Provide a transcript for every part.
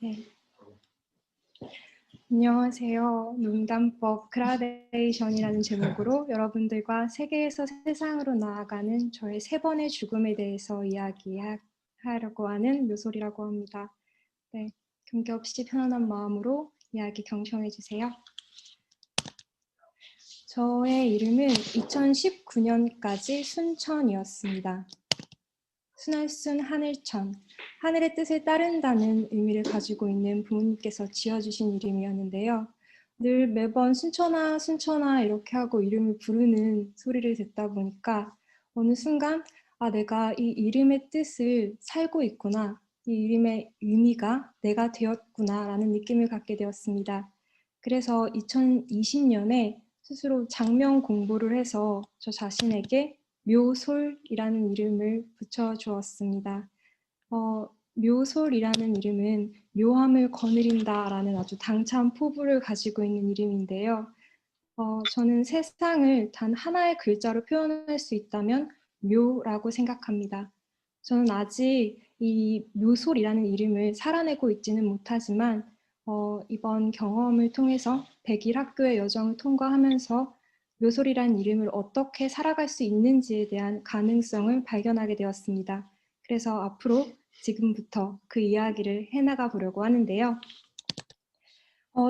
네. 안녕하세요. 농담법 그라데이션이라는 제목으로 여러분들과 세계에서 세상으로 나아가는 저의 3번의 죽음에 대해서 이야기하려고 하는 묘소리라고 합니다. 네, 경계 없이 편안한 마음으로 이야기 경청해 주세요. 저의 이름은 2019년까지 순천이었습니다. 순할순 하늘천, 하늘의 뜻을 따른다는 의미를 가지고 있는 부모님께서 지어주신 이름이었는데요. 늘 매번 순천아 순천아 이렇게 하고 이름을 부르는 소리를 듣다 보니까 어느 순간 내가 이 이름의 뜻을 살고 있구나, 이 이름의 의미가 내가 되었구나 라는 느낌을 갖게 되었습니다. 그래서 2020년에 스스로 장명 공부를 해서 저 자신에게 묘솔이라는 이름을 붙여주었습니다. 묘솔이라는 이름은 묘함을 거느린다라는 아주 당찬 포부를 가지고 있는 이름인데요. 저는 세상을 단 하나의 글자로 표현할 수 있다면 묘라고 생각합니다. 저는 아직 이 묘솔이라는 이름을 살아내고 있지는 못하지만 이번 경험을 통해서 100일 학교의 여정을 통과하면서 묘솔이라는 이름을 어떻게 살아갈 수 있는지에 대한 가능성을 발견하게 되었습니다. 그래서 앞으로 지금부터 그 이야기를 해나가 보려고 하는데요.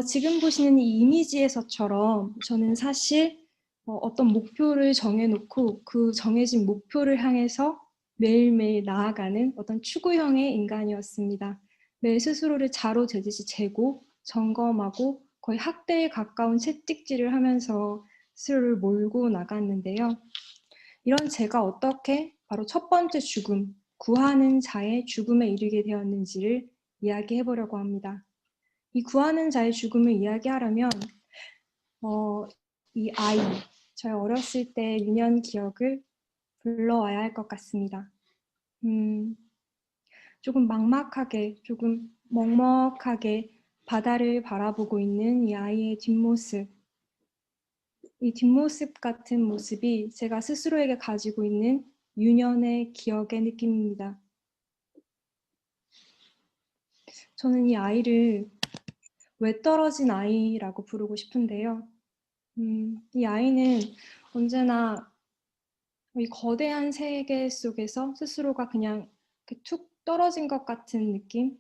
지금 보시는 이 이미지에서처럼 저는 사실 어떤 목표를 정해놓고 그 정해진 목표를 향해서 매일매일 나아가는 어떤 추구형의 인간이었습니다. 매일 스스로를 자로 재듯이 재고 점검하고 거의 학대에 가까운 채찍질을 하면서 스스로를 몰고 나갔는데요. 이런 제가 어떻게 바로 첫 번째 죽음, 구하는 자의 죽음에 이르게 되었는지를 이야기해 보려고 합니다. 이 구하는 자의 죽음을 이야기하려면 이 아이, 저의 어렸을 때 유년 기억을 불러와야 할 것 같습니다. 조금 막막하게, 조금 먹먹하게 바다를 바라보고 있는 이 아이의 뒷모습, 이 뒷모습 같은 모습이 제가 스스로에게 가지고 있는 유년의 기억의 느낌입니다. 저는 이 아이를 왜 떨어진 아이라고 부르고 싶은데요. 이 아이는 언제나 이 거대한 세계 속에서 스스로가 그냥 툭 떨어진 것 같은 느낌?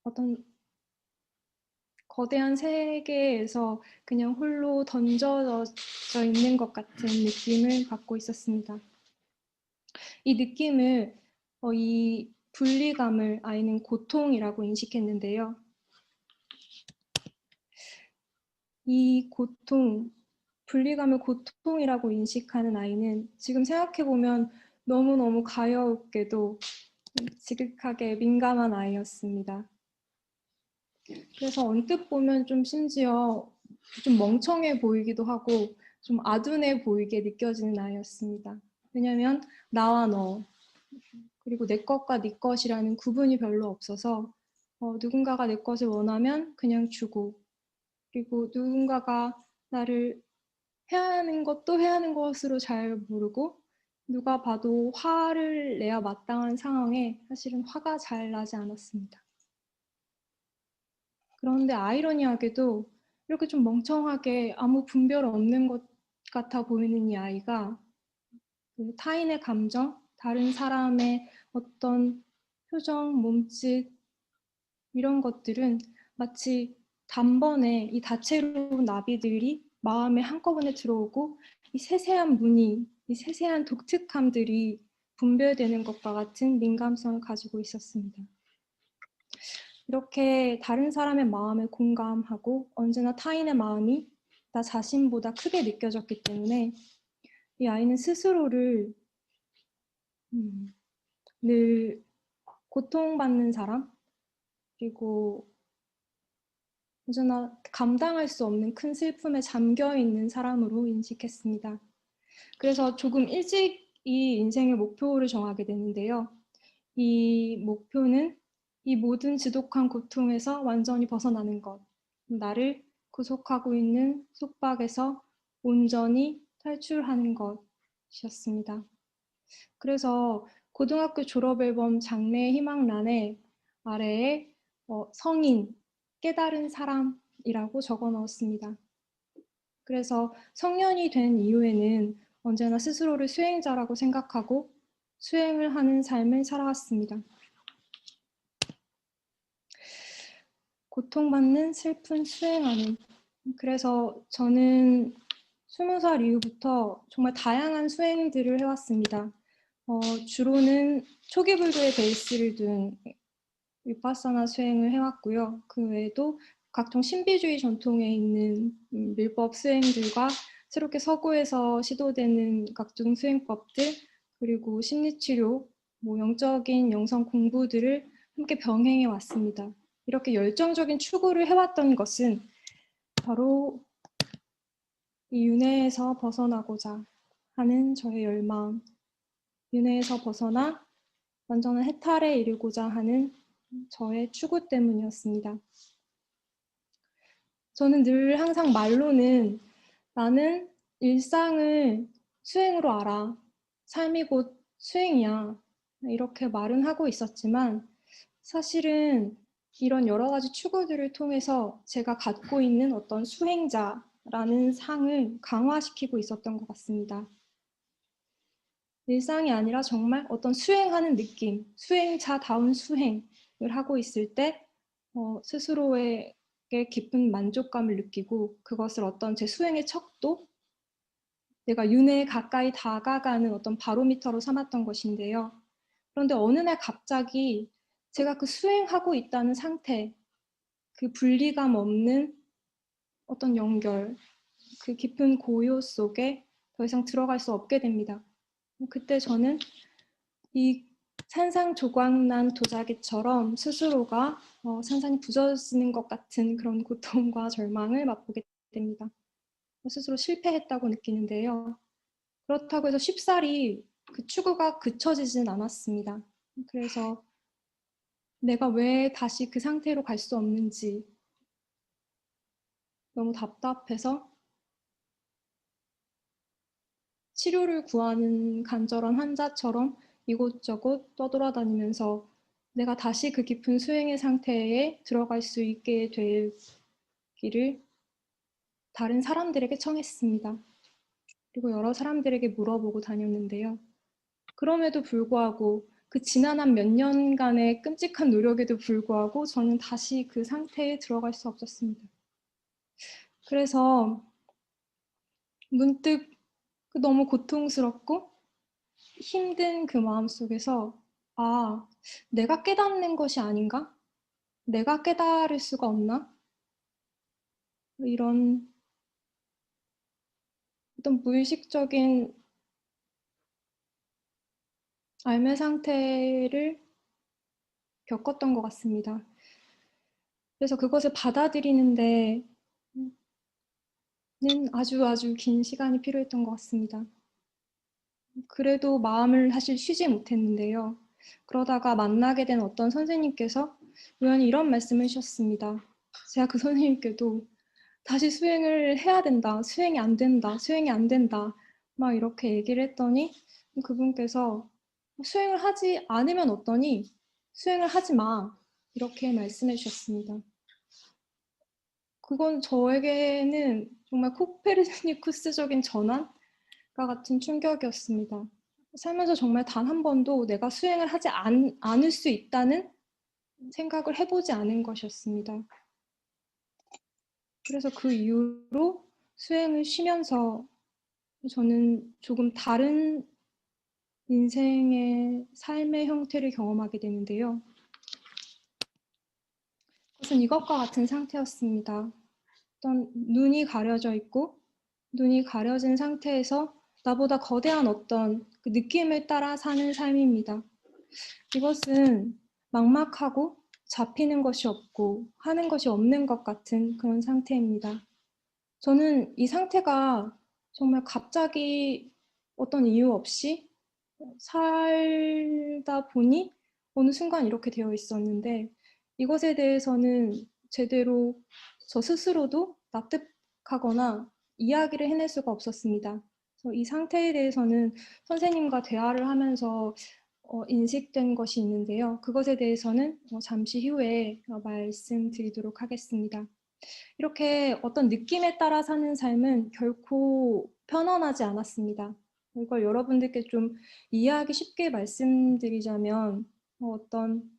어떤 거대한 세계에서 그냥 홀로 던져져 있는 것 같은 느낌을 받고 있었습니다. 이 느낌을, 이 분리감을 아이는 고통이라고 인식했는데요. 이 고통, 분리감을 고통이라고 인식하는 아이는 지금 생각해보면 너무너무 가여웠게도 지극하게 민감한 아이였습니다. 그래서 언뜻 보면 좀 심지어 좀 멍청해 보이기도 하고 좀 아둔해 보이게 느껴지는 아이였습니다. 왜냐하면 나와 너, 그리고 내 것과 네 것이라는 구분이 별로 없어서 누군가가 내 것을 원하면 그냥 주고, 그리고 누군가가 나를 해하는 것도 해하는 것으로 잘 모르고, 누가 봐도 화를 내야 마땅한 상황에 사실은 화가 잘 나지 않았습니다. 그런데 아이러니하게도 이렇게 좀 멍청하게 아무 분별 없는 것 같아 보이는 이 아이가 그 타인의 감정, 다른 사람의 어떤 표정, 몸짓 이런 것들은 마치 단번에 이 다채로운 나비들이 마음에 한꺼번에 들어오고 이 세세한 무늬, 이 세세한 독특함들이 분별되는 것과 같은 민감성을 가지고 있었습니다. 이렇게 다른 사람의 마음에 공감하고 언제나 타인의 마음이 나 자신보다 크게 느껴졌기 때문에 이 아이는 스스로를 늘 고통받는 사람, 그리고 언제나 감당할 수 없는 큰 슬픔에 잠겨있는 사람으로 인식했습니다. 그래서 조금 일찍 이 인생의 목표를 정하게 되는데요. 이 목표는 이 모든 지독한 고통에서 완전히 벗어나는 것, 나를 구속하고 있는 속박에서 온전히 탈출하는 것이었습니다. 그래서 고등학교 졸업앨범 장래 희망란에 아래에 성인, 깨달은 사람이라고 적어 넣었습니다. 그래서 성년이 된 이후에는 언제나 스스로를 수행자라고 생각하고 수행을 하는 삶을 살아왔습니다. 고통받는 슬픈 수행하는. 그래서 저는 20살 이후부터 정말 다양한 수행들을 해왔습니다. 주로는 초기 불교의 베이스를 둔 위파사나 수행을 해왔고요. 그 외에도 각종 신비주의 전통에 있는 밀법 수행들과 새롭게 서구에서 시도되는 각종 수행법들, 그리고 심리치료, 영적인 영성 공부들을 함께 병행해 왔습니다. 이렇게 열정적인 추구를 해왔던 것은 바로 이 윤회에서 벗어나고자 하는 저의 열망, 윤회에서 벗어나 완전한 해탈에 이르고자 하는 저의 추구 때문이었습니다. 저는 늘 항상 말로는 나는 일상을 수행으로 알아. 삶이 곧 수행이야. 이렇게 말은 하고 있었지만 사실은 이런 여러 가지 추구들을 통해서 제가 갖고 있는 어떤 수행자라는 상을 강화시키고 있었던 것 같습니다. 일상이 아니라 정말 어떤 수행하는 느낌, 수행자다운 수행을 하고 있을 때 스스로에게 깊은 만족감을 느끼고 그것을 어떤 제 수행의 척도, 내가 윤회에 가까이 다가가는 어떤 바로미터로 삼았던 것인데요. 그런데 어느 날 갑자기 제가 그 수행하고 있다는 상태, 그 분리감 없는 어떤 연결, 그 깊은 고요 속에 더 이상 들어갈 수 없게 됩니다. 그때 저는 이 산상조각난 도자기처럼 스스로가 산산이 부서지는 것 같은 그런 고통과 절망을 맛보게 됩니다. 스스로 실패했다고 느끼는데요. 그렇다고 해서 쉽사리 그 추구가 그쳐지진 않았습니다. 그래서 내가 왜 다시 그 상태로 갈 수 없는지 너무 답답해서 치료를 구하는 간절한 환자처럼 이곳저곳 떠돌아다니면서 내가 다시 그 깊은 수행의 상태에 들어갈 수 있게 되기를 다른 사람들에게 청했습니다. 그리고 여러 사람들에게 물어보고 다녔는데요. 그럼에도 불구하고 그 지난한 몇 년간의 끔찍한 노력에도 불구하고 저는 다시 그 상태에 들어갈 수 없었습니다. 그래서 문득 너무 고통스럽고 힘든 그 마음 속에서 내가 깨닫는 것이 아닌가? 내가 깨달을 수가 없나? 이런 어떤 무의식적인 알매 상태를 겪었던 것 같습니다. 그래서 그것을 받아들이는데 는 아주 긴 시간이 필요했던 것 같습니다. 그래도 마음을 사실 쉬지 못했는데요. 그러다가 만나게 된 어떤 선생님께서 우연히 이런 말씀을 하셨습니다. 제가 그 선생님께도 다시 수행을 해야 된다. 수행이 안 된다. 수행이 안 된다. 막 이렇게 얘기를 했더니 그분께서 수행을 하지 않으면 어떠니? 수행을 하지 마. 이렇게 말씀해 주셨습니다. 그건 저에게는 정말 코페르니쿠스적인 전환과 같은 충격이었습니다. 살면서 정말 단 한 번도 내가 수행을 하지 않을 수 있다는 생각을 해보지 않은 것이었습니다. 그래서 그 이후로 수행을 쉬면서 저는 조금 다른 인생의 삶의 형태를 경험하게 되는데요. 그것은 이것과 같은 상태였습니다. 어떤 눈이 가려져 있고 눈이 가려진 상태에서 나보다 거대한 어떤 그 느낌을 따라 사는 삶입니다. 이것은 막막하고 잡히는 것이 없고 하는 것이 없는 것 같은 그런 상태입니다. 저는 이 상태가 정말 갑자기 어떤 이유 없이 살다 보니 어느 순간 이렇게 되어 있었는데 이것에 대해서는 제대로 저 스스로도 납득하거나 이야기를 해낼 수가 없었습니다. 그래서 이 상태에 대해서는 선생님과 대화를 하면서 인식된 것이 있는데요. 그것에 대해서는 잠시 후에 말씀드리도록 하겠습니다. 이렇게 어떤 느낌에 따라 사는 삶은 결코 편안하지 않았습니다. 이걸 여러분들께 좀 이해하기 쉽게 말씀드리자면 어떤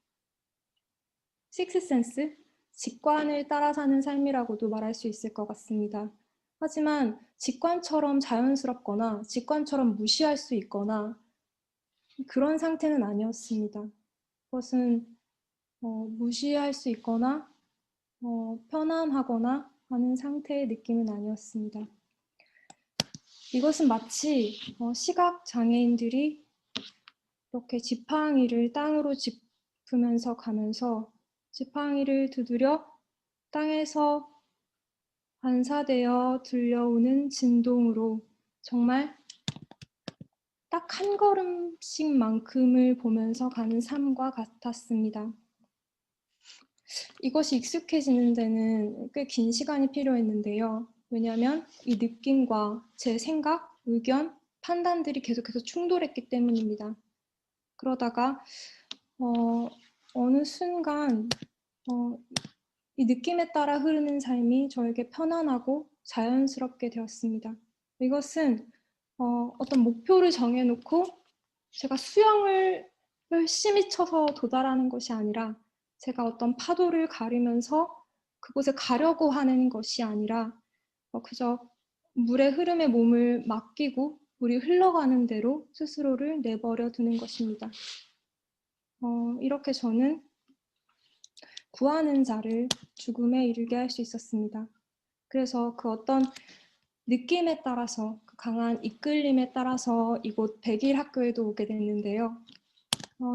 식스센스? 직관을 따라 사는 삶이라고도 말할 수 있을 것 같습니다. 하지만 직관처럼 자연스럽거나 직관처럼 무시할 수 있거나 그런 상태는 아니었습니다. 그것은 무시할 수 있거나 편안하거나 하는 상태의 느낌은 아니었습니다. 이것은 마치 시각 장애인들이 이렇게 지팡이를 땅으로 짚으면서 가면서 지팡이를 두드려 땅에서 반사되어 들려오는 진동으로 정말 딱 한 걸음씩만큼을 보면서 가는 삶과 같았습니다. 이것이 익숙해지는 데는 꽤 긴 시간이 필요했는데요. 왜냐하면 이 느낌과 제 생각, 의견, 판단들이 계속해서 충돌했기 때문입니다. 그러다가 어느 순간 이 느낌에 따라 흐르는 삶이 저에게 편안하고 자연스럽게 되었습니다. 이것은 어떤 목표를 정해놓고 제가 수영을 열심히 쳐서 도달하는 것이 아니라 제가 어떤 파도를 가리면서 그곳에 가려고 하는 것이 아니라 그저 물의 흐름에 몸을 맡기고 물이 흘러가는 대로 스스로를 내버려 두는 것입니다. 이렇게 저는 구하는 자를 죽음에 이르게 할 수 있었습니다. 그래서 그 어떤 느낌에 따라서 그 강한 이끌림에 따라서 이곳 백일 학교에도 오게 됐는데요.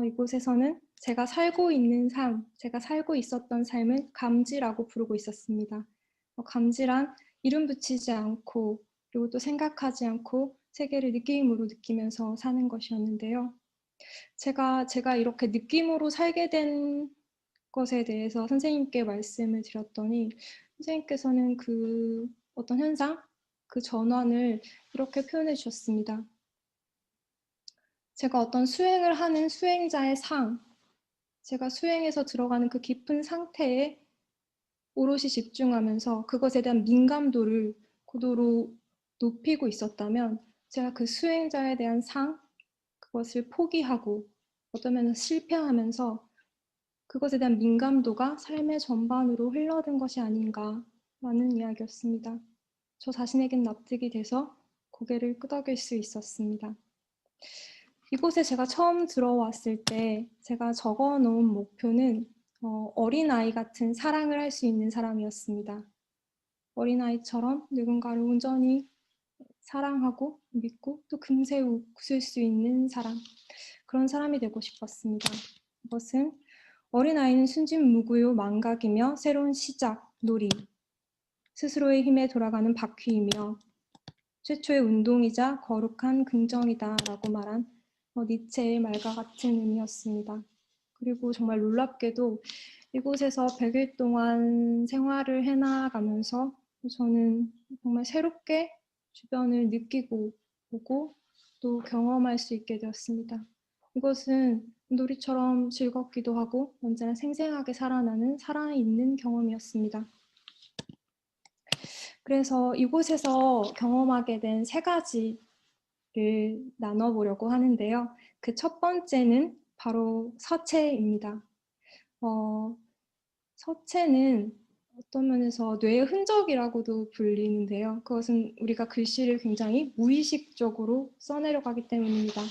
이곳에서는 제가 살고 있는 삶, 제가 살고 있었던 삶을 감지라고 부르고 있었습니다. 감지란 이름 붙이지 않고 그리고 또 생각하지 않고 세계를 느낌으로 느끼면서 사는 것이었는데요. 제가 이렇게 느낌으로 살게 된 것에 대해서 선생님께 말씀을 드렸더니 선생님께서는 그 어떤 현상, 그 전환을 이렇게 표현해 주셨습니다. 제가 어떤 수행을 하는 수행자의 상, 제가 수행에서 들어가는 그 깊은 상태에 오롯이 집중하면서 그것에 대한 민감도를 고도로 높이고 있었다면 제가 그 수행자에 대한 상, 그것을 포기하고 어떤 면에서 실패하면서 그것에 대한 민감도가 삶의 전반으로 흘러든 것이 아닌가라는 이야기였습니다. 저 자신에겐 납득이 돼서 고개를 끄덕일 수 있었습니다. 이곳에 제가 처음 들어왔을 때 제가 적어놓은 목표는 어린아이 같은 사랑을 할 수 있는 사람이었습니다. 어린아이처럼 누군가를 온전히 사랑하고 믿고 또 금세 웃을 수 있는 사람, 그런 사람이 되고 싶었습니다. 이것은 어린아이는 순진무구요 망각이며 새로운 시작, 놀이, 스스로의 힘에 돌아가는 바퀴이며 최초의 운동이자 거룩한 긍정이다 라고 말한 니체의 말과 같은 의미였습니다. 그리고 정말 놀랍게도 이곳에서 100일 동안 생활을 해나가면서 저는 정말 새롭게 주변을 느끼고 보고 또 경험할 수 있게 되었습니다. 이것은 놀이처럼 즐겁기도 하고 언제나 생생하게 살아나는 살아있는 경험이었습니다. 그래서 이곳에서 경험하게 된 3가지를 나눠보려고 하는데요. 그 첫 번째는 바로 서체입니다. 서체는 어떤 면에서 뇌의 흔적이라고도 불리는데요. 그것은 우리가 글씨를 굉장히 무의식적으로 써내려가기 때문입니다.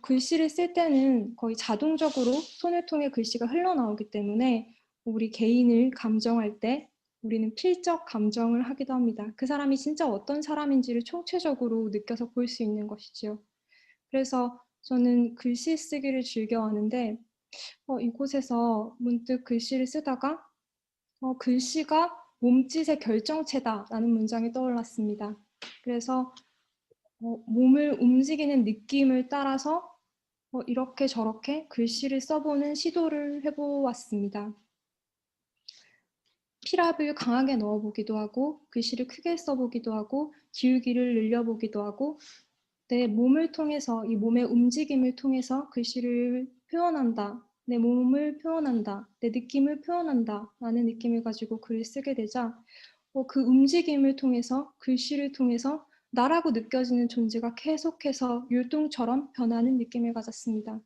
글씨를 쓸 때는 거의 자동적으로 손을 통해 글씨가 흘러나오기 때문에 우리 개인을 감정할 때 우리는 필적 감정을 하기도 합니다. 그 사람이 진짜 어떤 사람인지를 총체적으로 느껴서 볼 수 있는 것이죠. 그래서 저는 글씨 쓰기를 즐겨하는데 이곳에서 문득 글씨를 쓰다가 글씨가 몸짓의 결정체다라는 문장이 떠올랐습니다. 그래서 몸을 움직이는 느낌을 따라서 이렇게 저렇게 글씨를 써보는 시도를 해보았습니다. 필압을 강하게 넣어보기도 하고 글씨를 크게 써보기도 하고 기울기를 늘려보기도 하고 내 몸을 통해서, 이 몸의 움직임을 통해서 글씨를 표현한다. 내 몸을 표현한다. 내 느낌을 표현한다. 라는 느낌을 가지고 글을 쓰게 되자 그 움직임을 통해서, 글씨를 통해서 나라고 느껴지는 존재가 계속해서 율동처럼 변하는 느낌을 가졌습니다.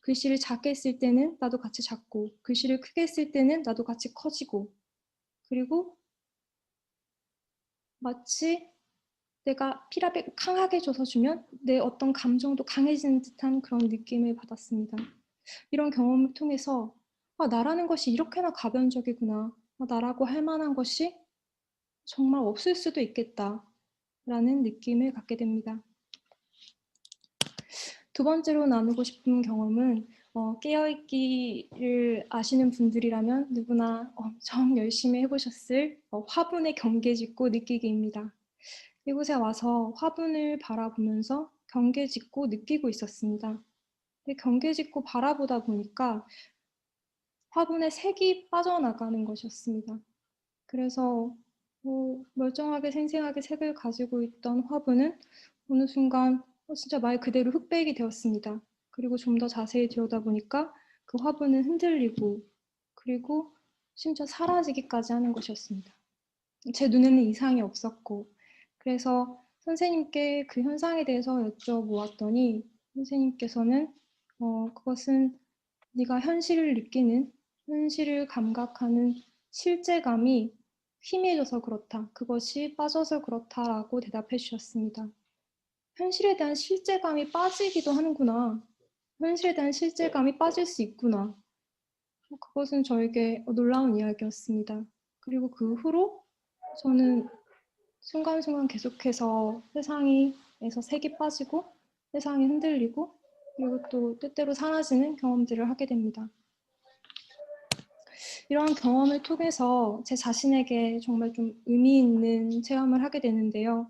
글씨를 작게 쓸 때는 나도 같이 작고, 글씨를 크게 쓸 때는 나도 같이 커지고, 그리고 마치 내가 피라백 강하게 줘서 주면 내 어떤 감정도 강해지는 듯한 그런 느낌을 받았습니다. 이런 경험을 통해서 나라는 것이 이렇게나 가변적이구나. 나라고 할 만한 것이 정말 없을 수도 있겠다라는 느낌을 갖게 됩니다. 두 번째로 나누고 싶은 경험은 깨어있기를 아시는 분들이라면 누구나 엄청 열심히 해보셨을 화분의 경계짓고 느끼기입니다. 이곳에 와서 화분을 바라보면서 경계짓고 느끼고 있었습니다. 경계짓고 바라보다 보니까 화분에 색이 빠져나가는 것이었습니다. 그래서 멀쩡하게 생생하게 색을 가지고 있던 화분은 어느 순간 진짜 말 그대로 흑백이 되었습니다. 그리고 좀 더 자세히 들여다보니까 그 화분은 흔들리고 그리고 심지어 사라지기까지 하는 것이었습니다. 제 눈에는 이상이 없었고 그래서 선생님께 그 현상에 대해서 여쭤보았더니 선생님께서는 그것은 네가 현실을 느끼는, 현실을 감각하는 실제감이 희미해져서 그렇다. 그것이 빠져서 그렇다라고 대답해 주셨습니다. 현실에 대한 실제감이 빠지기도 하는구나. 현실에 대한 실제감이 빠질 수 있구나. 그것은 저에게 놀라운 이야기였습니다. 그리고 그 후로 저는 순간순간 계속해서 세상에서 색이 빠지고 세상이 흔들리고 그리고 또 때때로 사라지는 경험들을 하게 됩니다. 이러한 경험을 통해서 제 자신에게 정말 좀 의미 있는 체험을 하게 되는데요.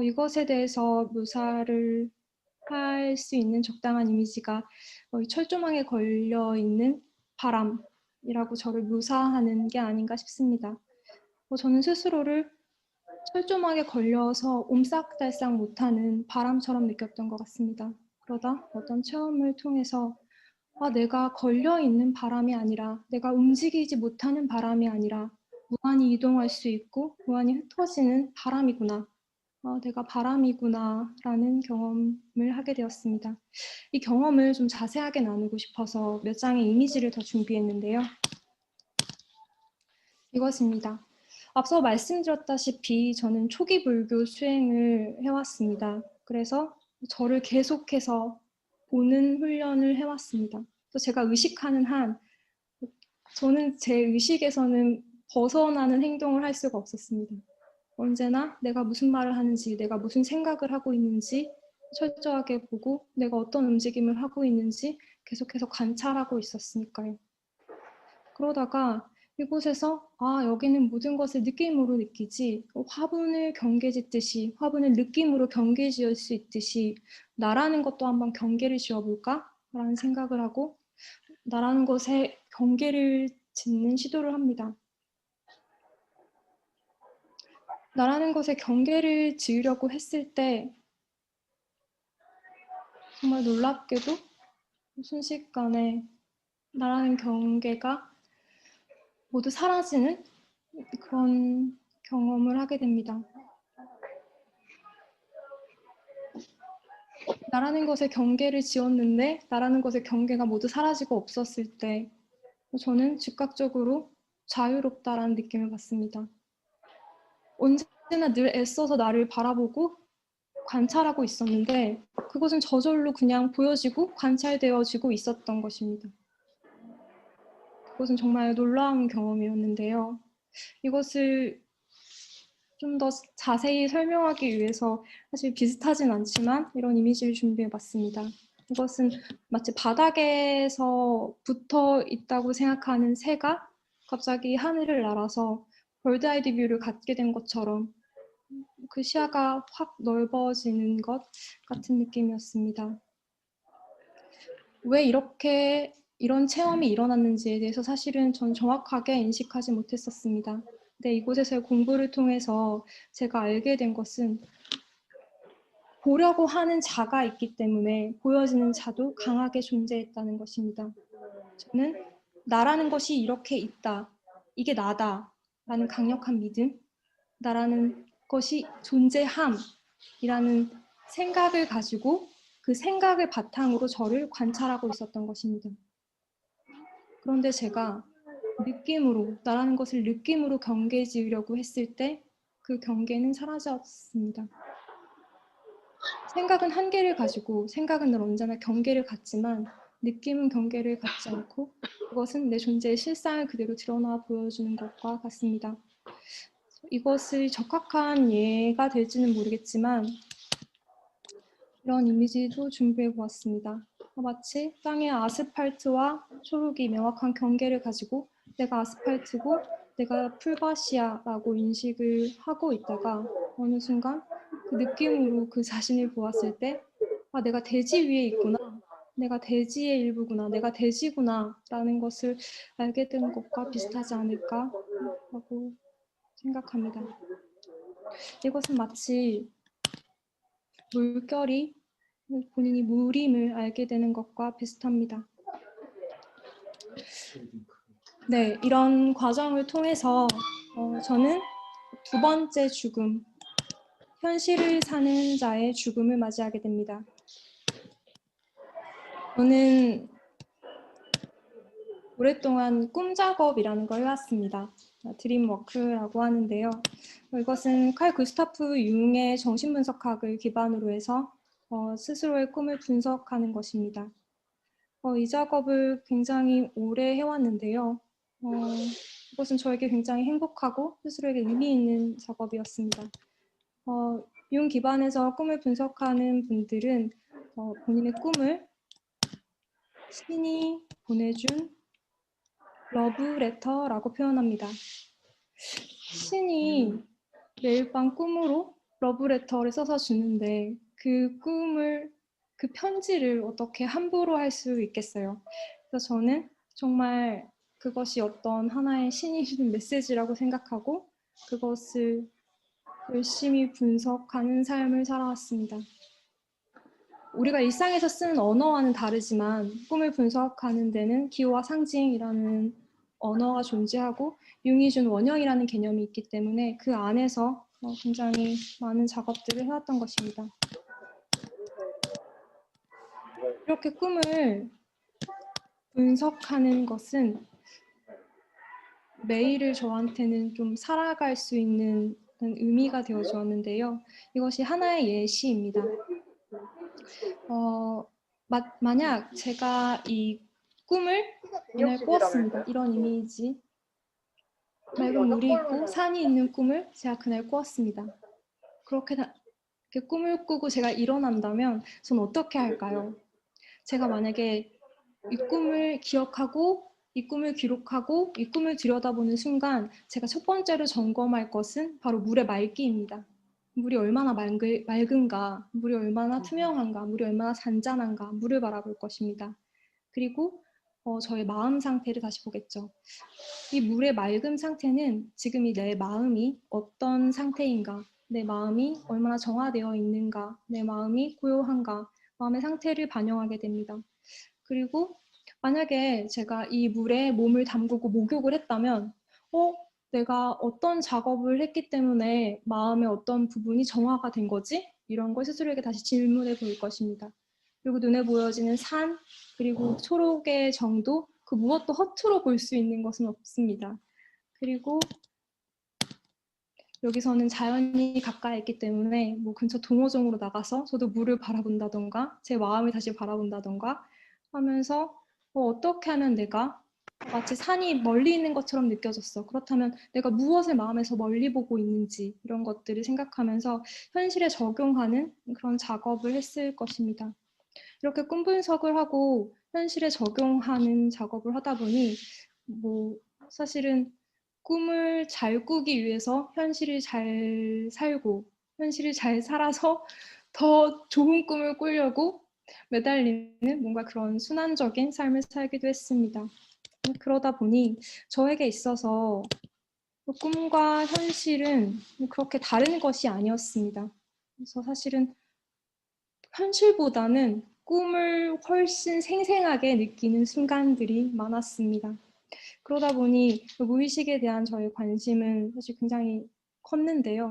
이것에 대해서 묘사를 할 수 있는 적당한 이미지가 철조망에 걸려있는 바람이라고 저를 묘사하는 게 아닌가 싶습니다. 저는 스스로를 철조망에 걸려서 옴싹달싹 못하는 바람처럼 느꼈던 것 같습니다. 그러다 어떤 체험을 통해서 내가 걸려있는 바람이 아니라 내가 움직이지 못하는 바람이 아니라 무한히 이동할 수 있고 무한히 흩어지는 바람이구나. 내가 바람이구나 라는 경험을 하게 되었습니다. 이 경험을 좀 자세하게 나누고 싶어서 몇 장의 이미지를 더 준비했는데요. 이것입니다. 앞서 말씀드렸다시피 저는 초기 불교 수행을 해왔습니다. 그래서 저를 계속해서 보는 훈련을 해왔습니다. 또 제가 의식하는 한 저는 제 의식에서는 벗어나는 행동을 할 수가 없었습니다. 언제나 내가 무슨 말을 하는지, 내가 무슨 생각을 하고 있는지 철저하게 보고 내가 어떤 움직임을 하고 있는지 계속해서 관찰하고 있었으니까요. 그러다가 이곳에서 여기는 모든 것을 느낌으로 느끼지 화분을 경계짓듯이 화분을 느낌으로 경계지을 수 있듯이 나라는 것도 한번 경계를 지어볼까? 라는 생각을 하고 나라는 것에 경계를 짓는 시도를 합니다. 나라는 것에 경계를 지으려고 했을 때 정말 놀랍게도 순식간에 나라는 경계가 모두 사라지는 그런 경험을 하게 됩니다. 나라는 것에 경계를 지었는데 나라는 것에 경계가 모두 사라지고 없었을 때 저는 즉각적으로 자유롭다라는 느낌을 받습니다. 언제나 늘 애써서 나를 바라보고 관찰하고 있었는데 그것은 저절로 그냥 보여지고 관찰되어지고 있었던 것입니다. 그것은 정말 놀라운 경험이었는데요. 이것을 좀 더 자세히 설명하기 위해서 사실 비슷하진 않지만 이런 이미지를 준비해봤습니다. 이것은 마치 바닥에서 붙어 있다고 생각하는 새가 갑자기 하늘을 날아서 벌드 아이 뷰를 갖게 된 것처럼 그 시야가 확 넓어지는 것 같은 느낌이었습니다. 왜 이런 체험이 일어났는지에 대해서 사실은 전 정확하게 인식하지 못했었습니다. 근데 이곳에서의 공부를 통해서 제가 알게 된 것은 보려고 하는 자가 있기 때문에 보여지는 자도 강하게 존재했다는 것입니다. 저는 나라는 것이 이렇게 있다, 이게 나다 라는 강력한 믿음, 나라는 것이 존재함이라는 생각을 가지고 그 생각을 바탕으로 저를 관찰하고 있었던 것입니다. 그런데 제가 느낌으로, 나라는 것을 느낌으로 경계 지으려고 했을 때 그 경계는 사라졌습니다. 생각은 한계를 가지고, 생각은 늘 언제나 경계를 갖지만 느낌은 경계를 갖지 않고 그것은 내 존재의 실상을 그대로 드러나 보여주는 것과 같습니다. 이것을 적합한 예가 될지는 모르겠지만 이런 이미지도 준비해 보았습니다. 마치 땅의 아스팔트와 초록이 명확한 경계를 가지고 내가 아스팔트고 내가 풀밭이야라고 인식을 하고 있다가 어느 순간 그 느낌으로 그 자신을 보았을 때 아, 내가 대지 위에 있구나. 내가 대지의 일부구나. 내가 대지구나. 라는 것을 알게 된 것과 비슷하지 않을까라고 생각합니다. 이것은 마치 물결이 본인이 물임을 알게 되는 것과 비슷합니다. 네, 이런 과정을 통해서 저는 두 번째 죽음, 현실을 사는 자의 죽음을 맞이하게 됩니다. 저는 오랫동안 꿈 작업이라는 걸 해왔습니다. 드림워크라고 하는데요. 이것은 칼 구스타프 융의 정신분석학을 기반으로 해서 스스로의 꿈을 분석하는 것입니다. 이 작업을 굉장히 오래 해왔는데요. 이것은 저에게 굉장히 행복하고 스스로에게 의미 있는 작업이었습니다. 융 기반에서 꿈을 분석하는 분들은 본인의 꿈을 신이 보내준 러브레터라고 표현합니다. 신이 매일 밤 꿈으로 러브레터를 써서 주는데 그 꿈을, 그 편지를 어떻게 함부로 할 수 있겠어요. 그래서 저는 정말 그것이 어떤 하나의 신이 주는 메시지라고 생각하고 그것을 열심히 분석하는 삶을 살아왔습니다. 우리가 일상에서 쓰는 언어와는 다르지만 꿈을 분석하는 데는 기호와 상징이라는 언어가 존재하고 융이 준 원형이라는 개념이 있기 때문에 그 안에서 굉장히 많은 작업들을 해왔던 것입니다. 이렇게 꿈을 분석하는 것은 매일을 저한테는 좀 살아갈 수 있는 의미가 되어 주었는데요. 이것이 하나의 예시입니다. 만약 제가 이 꿈을 그날 꾸었습니다. 이런 이미지, 맑은 물이 있고 산이 있는 꿈을 제가 그날 꾸었습니다. 그렇게 꿈을 꾸고 제가 일어난다면 저는 어떻게 할까요? 제가 만약에 이 꿈을 기억하고 이 꿈을 기록하고 이 꿈을 들여다보는 순간 제가 첫 번째로 점검할 것은 바로 물의 맑기입니다. 물이 얼마나 맑은가, 물이 얼마나 투명한가, 물이 얼마나 잔잔한가, 물을 바라볼 것입니다. 그리고 저의 마음 상태를 다시 보겠죠. 이 물의 맑음 상태는 지금 내 마음이 어떤 상태인가, 내 마음이 얼마나 정화되어 있는가, 내 마음이 고요한가, 마음의 상태를 반영하게 됩니다. 그리고 만약에 제가 이 물에 몸을 담그고 목욕을 했다면 내가 어떤 작업을 했기 때문에 마음의 어떤 부분이 정화가 된 거지? 이런 걸 스스로에게 다시 질문해 볼 것입니다. 그리고 눈에 보여지는 산, 그리고 초록의 정도, 그 무엇도 허투루 볼 수 있는 것은 없습니다. 그리고 여기서는 자연이 가까이 있기 때문에 뭐 근처 동호종으로 나가서 저도 물을 바라본다던가 제 마음을 다시 바라본다던가 하면서 어떻게 하면 내가 마치 산이 멀리 있는 것처럼 느껴졌어. 그렇다면 내가 무엇을 마음에서 멀리 보고 있는지 이런 것들을 생각하면서 현실에 적용하는 그런 작업을 했을 것입니다. 이렇게 꿈 분석을 하고 현실에 적용하는 작업을 하다 보니 뭐 사실은 꿈을 잘 꾸기 위해서 현실을 잘 살고 현실을 잘 살아서 더 좋은 꿈을 꾸려고 매달리는 뭔가 그런 순환적인 삶을 살기도 했습니다. 그러다 보니 저에게 있어서 꿈과 현실은 그렇게 다른 것이 아니었습니다. 그래서 사실은 현실보다는 꿈을 훨씬 생생하게 느끼는 순간들이 많았습니다. 그러다 보니 무의식에 대한 저의 관심은 사실 굉장히 컸는데요.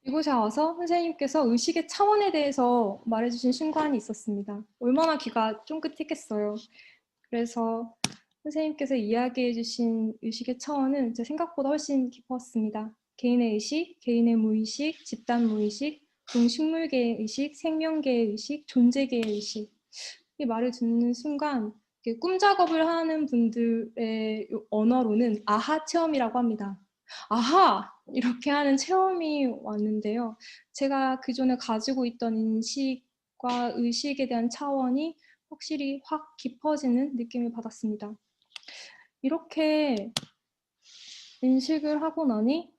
이곳에 와서 선생님께서 의식의 차원에 대해서 말해주신 순간이 있었습니다. 얼마나 귀가 쫑긋했겠어요. 그래서 선생님께서 이야기해주신 의식의 차원은 제 생각보다 훨씬 깊었습니다. 개인의 의식, 개인의 무의식, 집단 무의식, 동식물계의 의식, 생명계의 의식, 존재계의 의식. 이 말을 듣는 순간 꿈 작업을 하는 분들의 언어로는 아하 체험이라고 합니다. 아하! 이렇게 하는 체험이 왔는데요. 제가 그전에 가지고 있던 인식과 의식에 대한 차원이 확실히 확 깊어지는 느낌을 받았습니다. 이렇게 인식을 하고 나니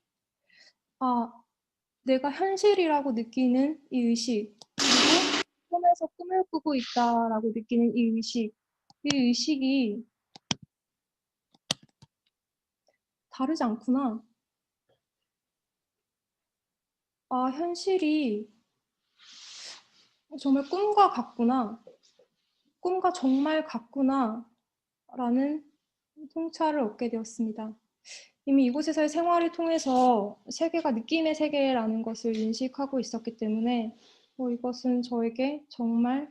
내가 현실이라고 느끼는 이 의식, 그리고 꿈에서 꿈을 꾸고 있다라고 느끼는 이 의식이 다르지 않구나. 현실이 정말 꿈과 같구나. 꿈과 정말 같구나. 라는 통찰을 얻게 되었습니다. 이미 이곳에서의 생활을 통해서 세계가 느낌의 세계라는 것을 인식하고 있었기 때문에 이것은 저에게 정말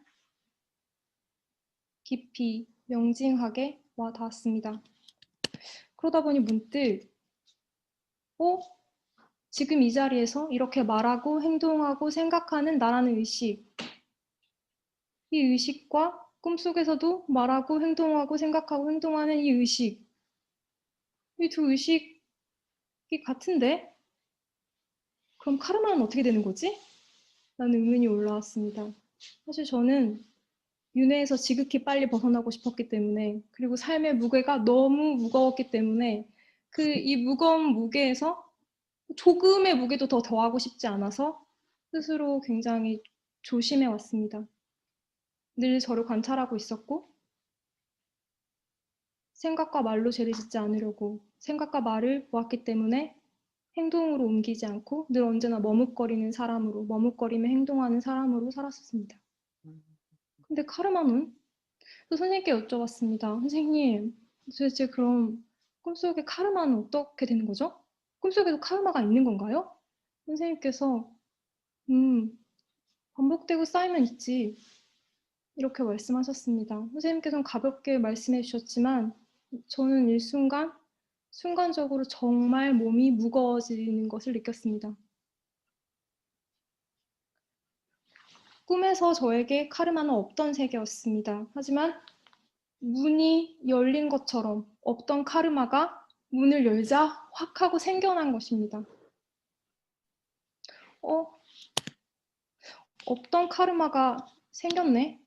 깊이 명징하게 와 닿았습니다. 그러다 보니 문득 지금 이 자리에서 이렇게 말하고 행동하고 생각하는 나라는 의식, 이 의식과 꿈속에서도 말하고 행동하고 생각하고 행동하는 이 의식, 이 두 의식이 같은데? 그럼 카르마는 어떻게 되는 거지? 라는 의문이 올라왔습니다. 사실 저는 윤회에서 지극히 빨리 벗어나고 싶었기 때문에, 그리고 삶의 무게가 너무 무거웠기 때문에 이 무거운 무게에서 조금의 무게도 더 더하고 싶지 않아서 스스로 굉장히 조심해 왔습니다. 늘 저를 관찰하고 있었고, 생각과 말로 죄를 짓지 않으려고 생각과 말을 보았기 때문에 행동으로 옮기지 않고 늘 언제나 머뭇거리며 행동하는 사람으로 살았었습니다. 근데 카르마는? 또 선생님께 여쭤봤습니다. 선생님, 도대체 그럼 꿈속의 카르마는 어떻게 되는 거죠? 꿈속에도 카르마가 있는 건가요? 선생님께서 반복되고 쌓이면 있지. 이렇게 말씀하셨습니다. 선생님께서는 가볍게 말씀해 주셨지만 저는 일순간 순간적으로 정말 몸이 무거워지는 것을 느꼈습니다. 꿈에서 저에게 카르마는 없던 세계였습니다. 하지만 문이 열린 것처럼 없던 카르마가 문을 열자 확 하고 생겨난 것입니다. 없던 카르마가 생겼네.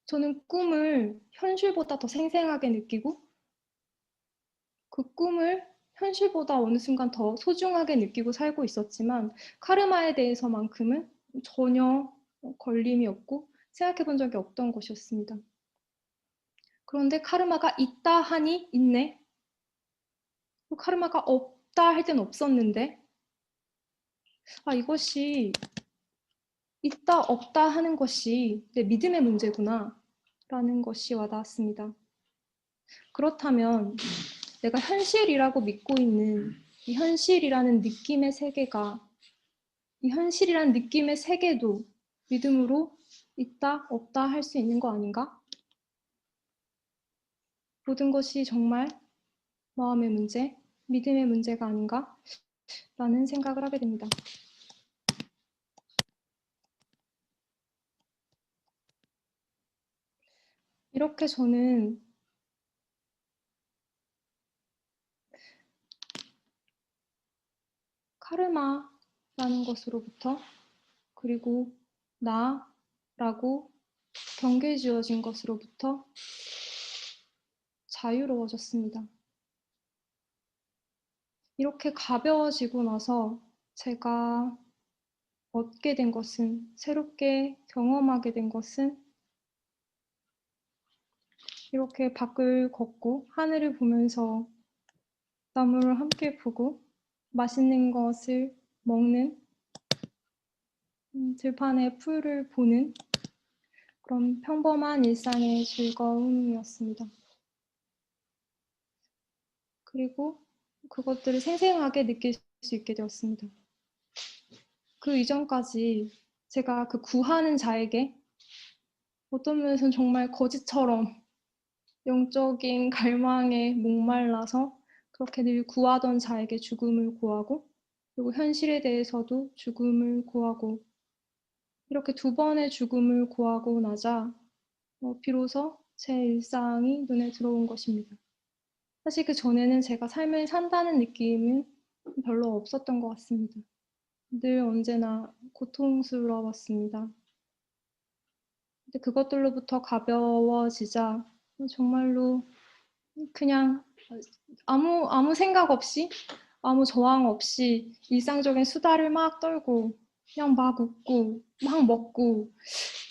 저는 꿈을 현실보다 더 생생하게 느끼고 그 꿈을 현실보다 어느 순간 더 소중하게 느끼고 살고 있었지만 카르마에 대해서만큼은 전혀 걸림이 없고 생각해 본 적이 없던 것이었습니다. 그런데 카르마가 있다 하니 있네. 카르마가 없다 할 땐 없었는데 이것이 있다 없다 하는 것이 내 믿음의 문제구나 라는 것이 와닿았습니다. 그렇다면 내가 현실이라고 믿고 있는 이 현실이라는 느낌의 세계가 이 현실이라는 느낌의 세계도 믿음으로 있다 없다 할 수 있는 거 아닌가? 모든 것이 정말 마음의 문제, 믿음의 문제가 아닌가? 라는 생각을 하게 됩니다. 이렇게 저는 카르마라는 것으로부터 그리고 나라고 경계 지어진 것으로부터 자유로워졌습니다. 이렇게 가벼워지고 나서 제가 얻게 된 것은, 새롭게 경험하게 된 것은 이렇게 밖을 걷고 하늘을 보면서 나무를 함께 보고 맛있는 것을 먹는 들판의 풀을 보는 그런 평범한 일상의 즐거움이었습니다. 그리고 그것들을 생생하게 느낄 수 있게 되었습니다. 그 이전까지 제가 그 구하는 자에게 어떤 면에서는 정말 거지처럼 영적인 갈망에 목말라서 그렇게 늘 구하던 자에게 죽음을 구하고, 그리고 현실에 대해서도 죽음을 구하고, 이렇게 두 번의 죽음을 구하고 나자 비로소 제 일상이 눈에 들어온 것입니다. 사실 그 전에는 제가 삶을 산다는 느낌은 별로 없었던 것 같습니다. 늘 언제나 고통스러웠습니다. 근데 그것들로부터 가벼워지자 정말로 그냥 아무 생각 없이, 아무 저항 없이 일상적인 수다를 막 떨고 그냥 막 웃고 막 먹고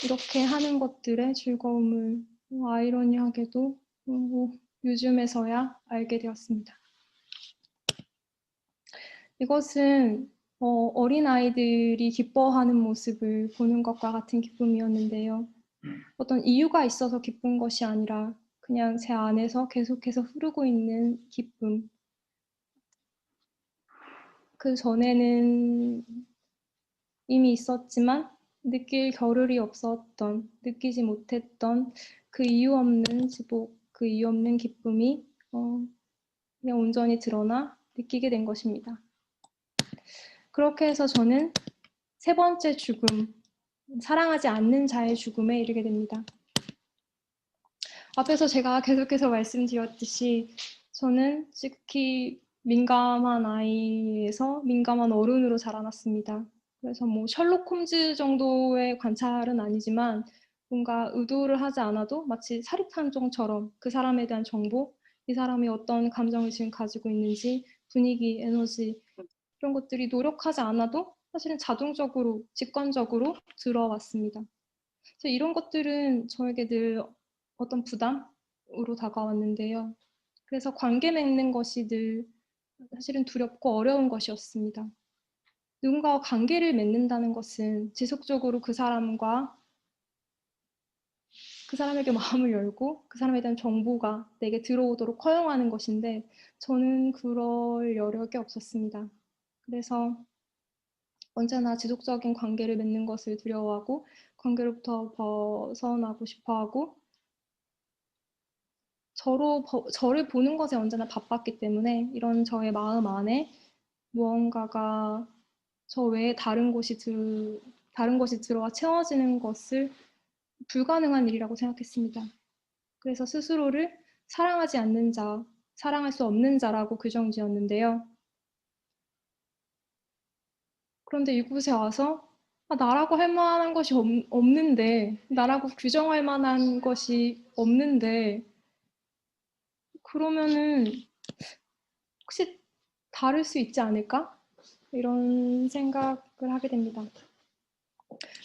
이렇게 하는 것들의 즐거움을 아이러니하게도 요즘에서야 알게 되었습니다. 이것은 어린아이들이 기뻐하는 모습을 보는 것과 같은 기쁨이었는데요. 어떤 이유가 있어서 기쁜 것이 아니라 그냥 제 안에서 계속해서 흐르고 있는 기쁨. 그 전에는 이미 있었지만 느낄 겨를이 없었던, 느끼지 못했던 그 이유 없는 지복, 그 이유 없는 기쁨이 그냥 온전히 드러나 느끼게 된 것입니다. 그렇게 해서 저는 세 번째 죽음, 사랑하지 않는 자의 죽음에 이르게 됩니다. 앞에서 제가 계속해서 말씀드렸듯이 저는 지극히 민감한 아이에서 민감한 어른으로 자라났습니다. 그래서 뭐 셜록 홈즈 정도의 관찰은 아니지만 뭔가 의도를 하지 않아도 마치 사립탐정처럼 그 사람에 대한 정보, 이 사람이 어떤 감정을 지금 가지고 있는지, 분위기, 에너지 이런 것들이 노력하지 않아도 사실은 자동적으로, 직관적으로 들어왔습니다. 그래서 이런 것들은 저에게 늘 어떤 부담으로 다가왔는데요. 그래서 관계 맺는 것이 늘 사실은 두렵고 어려운 것이었습니다. 누군가와 관계를 맺는다는 것은 지속적으로 그 사람과 그 사람에게 마음을 열고 그 사람에 대한 정보가 내게 들어오도록 허용하는 것인데 저는 그럴 여력이 없었습니다. 그래서 언제나 지속적인 관계를 맺는 것을 두려워하고 관계로부터 벗어나고 싶어하고 저를 보는 것에 언제나 바빴기 때문에 이런 저의 마음 안에 무언가가 저 외에 다른 것이 들어와 채워지는 것을 불가능한 일이라고 생각했습니다. 그래서 스스로를 사랑하지 않는 자, 사랑할 수 없는 자라고 규정지었는데요. 그런데 이곳에 와서 나라고 할 만한 것이 없는데, 나라고 규정할 만한 것이 없는데, 그러면은 혹시 다를 수 있지 않을까? 이런 생각을 하게 됩니다.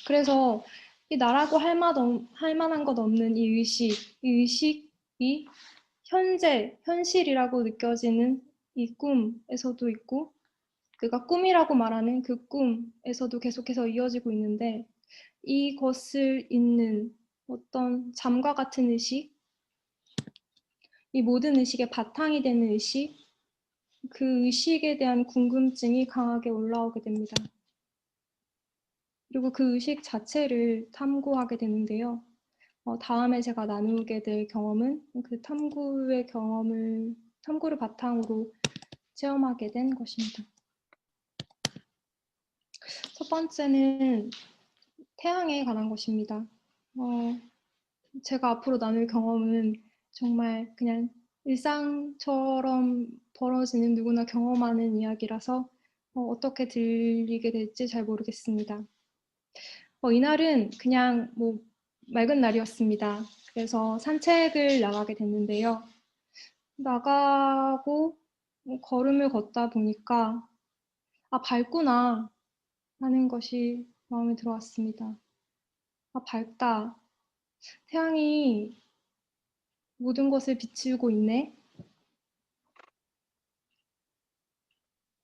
그래서 이 나라고 할 만한 것 없는 이 의식이 현실이라고 느껴지는 이 꿈에서도 있고, 그가 꿈이라고 말하는 그 꿈에서도 계속해서 이어지고 있는데, 이것을 잇는 어떤 잠과 같은 의식, 이 모든 의식의 바탕이 되는 의식, 그 의식에 대한 궁금증이 강하게 올라오게 됩니다. 그리고 그 의식 자체를 탐구하게 되는데요. 다음에 제가 나누게 될 경험은 그 탐구를 바탕으로 체험하게 된 것입니다. 첫 번째는 태양에 관한 것입니다. 제가 앞으로 나눌 경험은 정말 그냥 일상처럼 벌어지는 누구나 경험하는 이야기라서 어떻게 들리게 될지 잘 모르겠습니다. 이날은 그냥 맑은 날이었습니다. 그래서 산책을 나가게 됐는데요. 나가고 걸음을 걷다 보니까 밝구나 하는 것이 마음에 들어왔습니다. 밝다. 태양이 모든 것을 비추고 있네.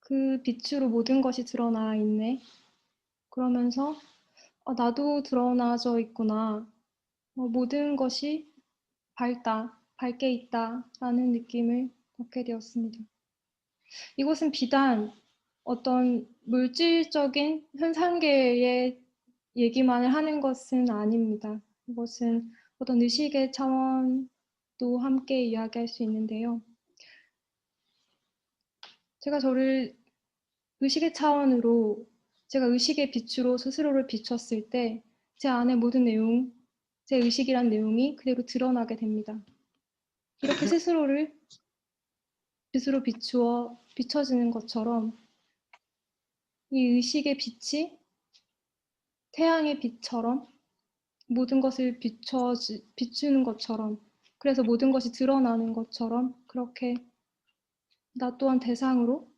그 빛으로 모든 것이 드러나 있네. 그러면서 나도 드러나져 있구나. 모든 것이 밝게 있다라는 느낌을 받게 되었습니다. 이것은 비단 어떤 물질적인 현상계의 얘기만을 하는 것은 아닙니다. 이것은 어떤 의식의 차원도 함께 이야기할 수 있는데요. 제가 저를 의식의 차원으로 제가 의식의 빛으로 스스로를 비췄을 때 제 안의 모든 내용, 제 의식이란 내용이 그대로 드러나게 됩니다. 이렇게 스스로를 빛으로 비춰지는 것처럼 이 의식의 빛이 태양의 빛처럼 모든 것을 비추는 것처럼, 그래서 모든 것이 드러나는 것처럼 그렇게 나 또한 대상으로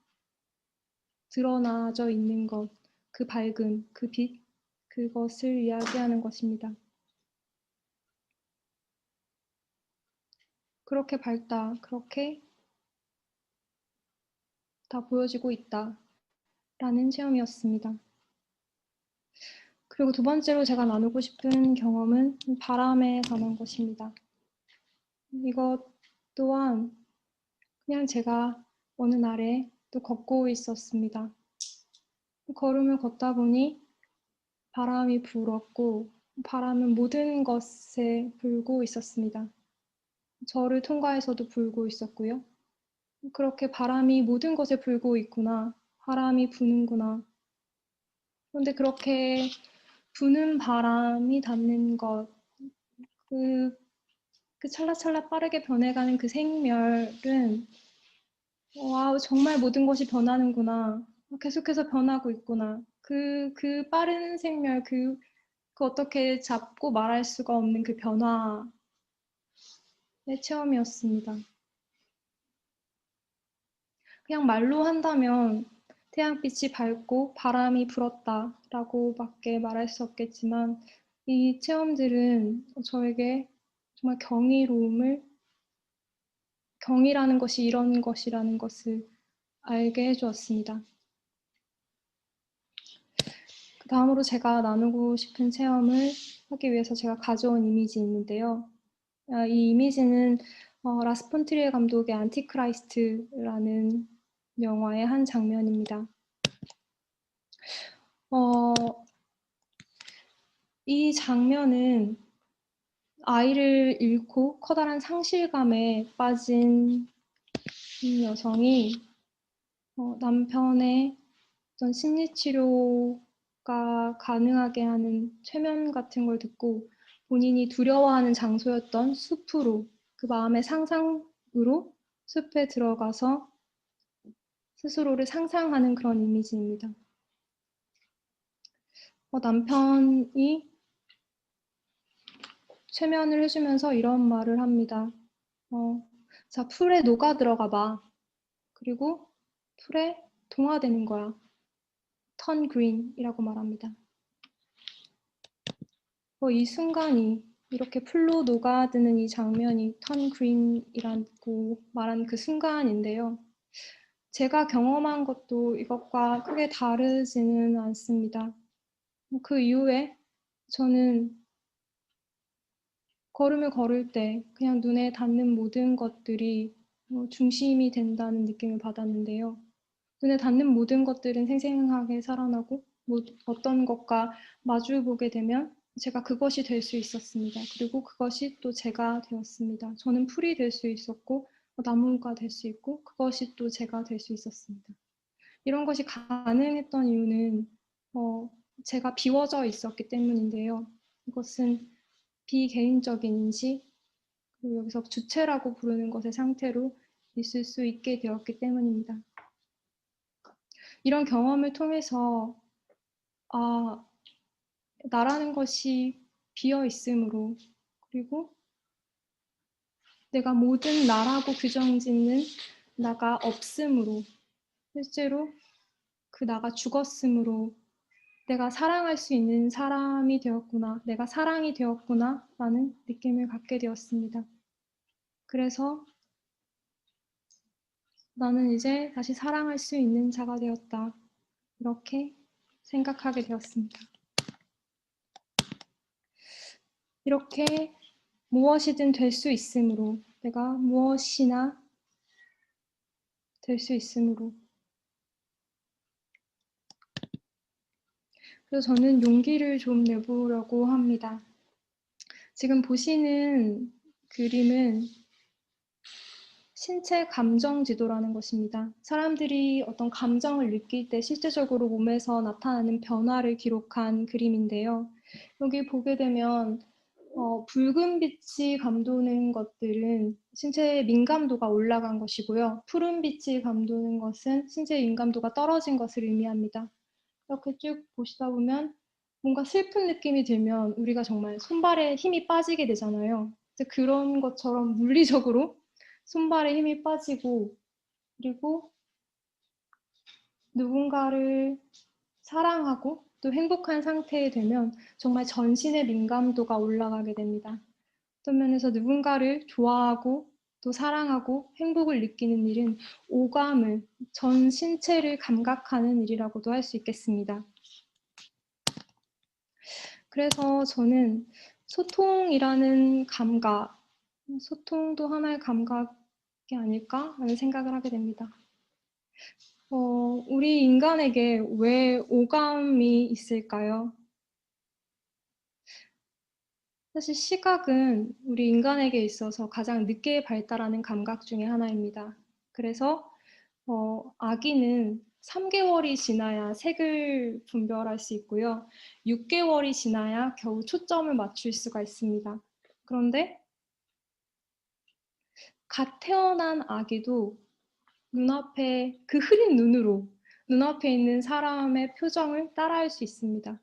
드러나져 있는 것, 그 밝음, 그 빛, 그것을 이야기하는 것입니다. 그렇게 밝다, 그렇게 다 보여지고 있다 라는 체험이었습니다. 그리고 두 번째로 제가 나누고 싶은 경험은 바람에 관한 것입니다. 이것 또한 그냥 제가 어느 날에 또 걷고 있었습니다. 걸음을 걷다 보니 바람이 불었고 바람은 모든 것에 불고 있었습니다. 저를 통과해서도 불고 있었고요. 그렇게 바람이 모든 것에 불고 있구나. 바람이 부는구나. 그런데 그렇게 부는 바람이 닿는 것, 그 찰나찰나 빠르게 변해가는 그 생멸은 와, 정말 모든 것이 변하는구나. 계속해서 변하고 있구나. 그 빠른 생멸, 그 어떻게 잡고 말할 수가 없는 그 변화의 체험이었습니다. 그냥 말로 한다면 태양빛이 밝고 바람이 불었다라고밖에 말할 수 없겠지만 이 체험들은 저에게 정말 경이라는 것이 이런 것이라는 것을 알게 해주었습니다. 그 다음으로 제가 나누고 싶은 체험을 하기 위해서 제가 가져온 이미지 있는데요. 이 이미지는 라스 폰 트리에 감독의 안티크라이스트라는 영화의 한 장면입니다. 이 장면은 아이를 잃고 커다란 상실감에 빠진 이 여성이 남편의 어떤 심리치료가 가능하게 하는 최면 같은 걸 듣고 본인이 두려워하는 장소였던 숲으로 그 마음의 상상으로 숲에 들어가서 스스로를 상상하는 그런 이미지입니다. 남편이 최면을 해주면서 이런 말을 합니다. 자, 풀에 녹아 들어가 봐. 그리고 풀에 동화되는 거야. 턴 그린이라고 말합니다. 이 순간이 이렇게 풀로 녹아드는 이 장면이 턴 그린이라고 말한 그 순간인데요. 제가 경험한 것도 이것과 크게 다르지는 않습니다. 그 이후에 저는 걸음을 걸을 때 그냥 눈에 닿는 모든 것들이 중심이 된다는 느낌을 받았는데요. 눈에 닿는 모든 것들은 생생하게 살아나고 어떤 것과 마주보게 되면 제가 그것이 될 수 있었습니다. 그리고 그것이 또 제가 되었습니다. 저는 풀이 될 수 있었고 나무가 될 수 있고 그것이 또 제가 될 수 있었습니다. 이런 것이 가능했던 이유는 제가 비워져 있었기 때문인데요. 이것은 비개인적인 인식, 그리고 여기서 주체라고 부르는 것의 상태로 있을 수 있게 되었기 때문입니다. 이런 경험을 통해서 나라는 것이 비어 있으므로 그리고 내가 모든 나라고 규정짓는 나가 없으므로 실제로 그 나가 죽었으므로 내가 사랑할 수 있는 사람이 되었구나, 내가 사랑이 되었구나 라는 느낌을 갖게 되었습니다. 그래서 나는 이제 다시 사랑할 수 있는 자가 되었다. 이렇게 생각하게 되었습니다. 이렇게 무엇이든 될 수 있으므로, 내가 무엇이나 될 수 있으므로. 그래서 저는 용기를 좀 내보려고 합니다. 지금 보시는 그림은 신체 감정 지도라는 것입니다. 사람들이 어떤 감정을 느낄 때 실제적으로 몸에서 나타나는 변화를 기록한 그림인데요. 여기 보게 되면 붉은 빛이 감도는 것들은 신체의 민감도가 올라간 것이고요. 푸른 빛이 감도는 것은 신체의 민감도가 떨어진 것을 의미합니다. 이렇게 쭉 보시다 보면 뭔가 슬픈 느낌이 들면 우리가 정말 손발에 힘이 빠지게 되잖아요. 그런 것처럼 물리적으로 손발에 힘이 빠지고, 그리고 누군가를 사랑하고 또 행복한 상태에 되면 정말 전신의 민감도가 올라가게 됩니다. 어떤 면에서 누군가를 좋아하고 또 사랑하고 행복을 느끼는 일은 오감을, 전 신체를 감각하는 일이라고도 할 수 있겠습니다. 그래서 저는 소통이라는 감각, 소통도 하나의 감각이 아닐까 하는 생각을 하게 됩니다. 우리 인간에게 왜 오감이 있을까요? 사실 시각은 우리 인간에게 있어서 가장 늦게 발달하는 감각 중에 하나입니다. 그래서 아기는 3개월이 지나야 색을 분별할 수 있고요. 6개월이 지나야 겨우 초점을 맞출 수가 있습니다. 그런데 갓 태어난 아기도 눈앞에 그 흐린 눈으로 눈앞에 있는 사람의 표정을 따라할 수 있습니다.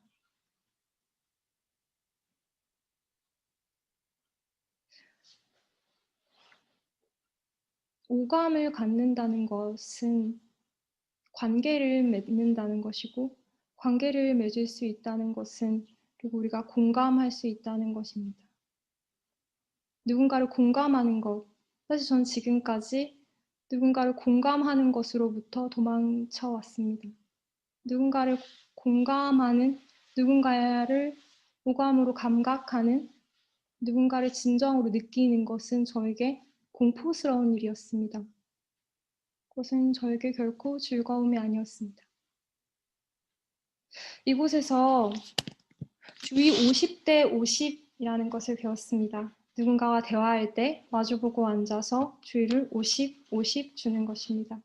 오감을 갖는다는 것은 관계를 맺는다는 것이고, 관계를 맺을 수 있다는 것은 그리고 우리가 공감할 수 있다는 것입니다. 누군가를 공감하는 것, 사실 전 지금까지 누군가를 공감하는 것으로부터 도망쳐 왔습니다. 누군가를 공감하는, 누군가를 오감으로 감각하는, 누군가를 진정으로 느끼는 것은 저에게 공포스러운 일이었습니다. 그것은 저에게 결코 즐거움이 아니었습니다. 이곳에서 주의 50대 50이라는 것을 배웠습니다. 누군가와 대화할 때 마주보고 앉아서 주의를 50, 50 주는 것입니다.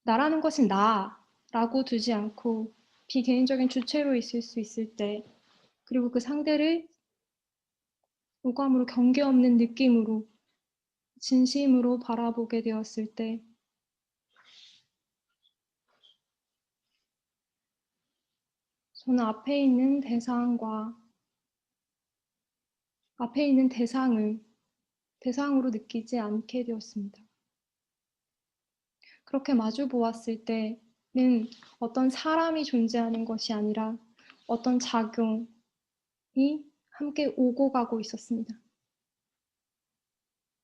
나라는 것은 나라고 두지 않고 비개인적인 주체로 있을 수 있을 때, 그리고 그 상대를 오감으로 경계 없는 느낌으로 진심으로 바라보게 되었을 때 저는 앞에 있는 대상과 앞에 있는 대상을 대상으로 느끼지 않게 되었습니다. 그렇게 마주 보았을 때는 어떤 사람이 존재하는 것이 아니라 어떤 작용이 함께 오고 가고 있었습니다.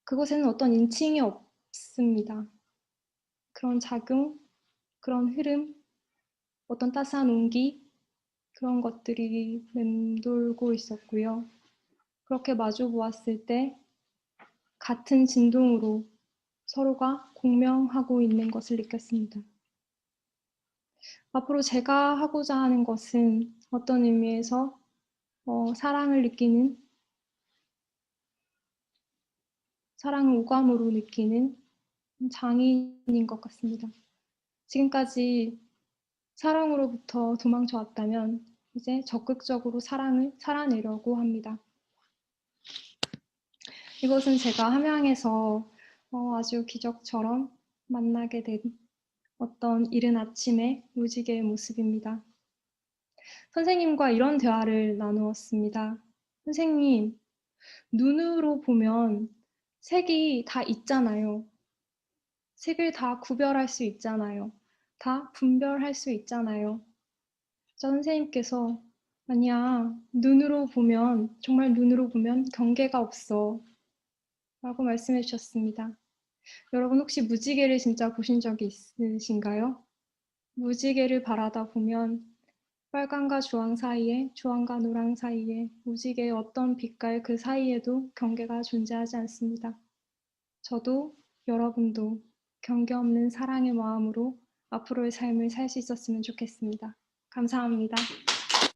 그곳에는 어떤 인칭이 없습니다. 그런 작용, 그런 흐름, 어떤 따스한 온기, 그런 것들이 맴돌고 있었고요. 그렇게 마주 보았을 때 같은 진동으로 서로가 공명하고 있는 것을 느꼈습니다. 앞으로 제가 하고자 하는 것은 어떤 의미에서 사랑을 느끼는, 사랑을 오감으로 느끼는 장인인 것 같습니다. 지금까지 사랑으로부터 도망쳐 왔다면 이제 적극적으로 사랑을 살아내려고 합니다. 이것은 제가 함양에서 아주 기적처럼 만나게 된 어떤 이른 아침의 무지개의 모습입니다. 선생님과 이런 대화를 나누었습니다. 선생님, 눈으로 보면 색이 다 있잖아요. 색을 다 구별할 수 있잖아요. 다 분별할 수 있잖아요. 선생님께서 아니야, 눈으로 보면, 정말 눈으로 보면 경계가 없어 라고 말씀해 주셨습니다. 여러분 혹시 무지개를 진짜 보신 적이 있으신가요? 무지개를 바라다 보면 빨강과 주황 사이에, 주황과 노랑 사이에, 무지개의 어떤 빛깔 그 사이에도 경계가 존재하지 않습니다. 저도 여러분도 경계 없는 사랑의 마음으로 앞으로의 삶을 살 수 있었으면 좋겠습니다. 감사합니다.